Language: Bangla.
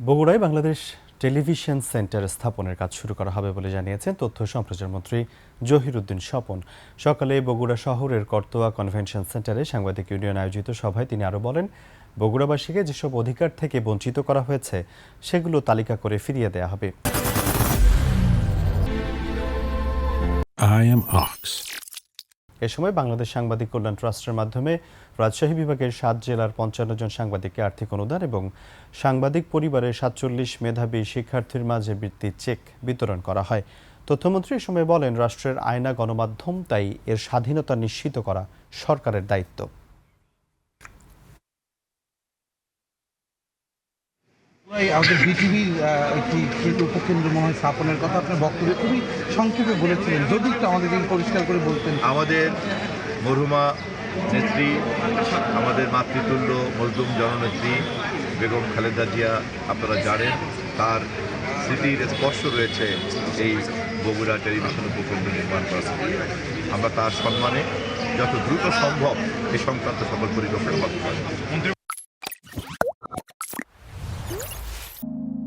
বগুড়ায় বাংলাদেশ টেলিভিশন সেন্টার স্থাপনের কাজ শুরু করা হবে বলে জানিয়েছেন তথ্য সম্প্রচার মন্ত্রী জহিরুদ্দিন স্বপন। সকালে বগুড়া শহরের করতোয়া কনভেনশন সেন্টারে সাংবাদিক ইউনিয়ন আয়োজিত সভায় তিনি আরও বলেন, বগুড়াবাসীকে যেসব অধিকার থেকে বঞ্চিত করা হয়েছে সেগুলো তালিকা করে ফিরিয়ে দেওয়া হবে। I am Ox. এ সময় বাংলাদেশ সাংবাদিক কল্যাণ ট্রাস্টের মাধ্যমে রাজশাহী বিভাগের ৭ জেলার ৫৫ জন সাংবাদিককে আর্থিক অনুদান এবং সাংবাদিক পরিবারের ৪৭ মেধাবী শিক্ষার্থীর মাঝে বৃত্তি চেক বিতরণ করা হয়। তথ্যমন্ত্রী এ সময় বলেন, রাষ্ট্রের আয়না গণমাধ্যম, তাই এর স্বাধীনতা নিশ্চিত করা সরকারের দায়িত্ব। আমাদের বিটিভির একটি উপকেন্দ্র মনে হয় স্থাপনের কথা আপনার বক্তব্যে খুবই সংক্ষেপে বলেছিলেন, যদি একটু আমাদের পরিষ্কার করে বলতেন। আমাদের মরহুমা নেত্রী, আমাদের মাতৃতুল্য মজলুম জননেত্রী বেগম খালেদা জিয়া, আপনারা জানেন তার স্মৃতির স্পর্শ রয়েছে এই বগুড়া টেলিভিশন উপকেন্দ্র নির্মাণ করা। আমরা তার সম্মানে যত দ্রুত সম্ভব এই সংক্রান্ত সকল পরিকল্পনা করতে পারি।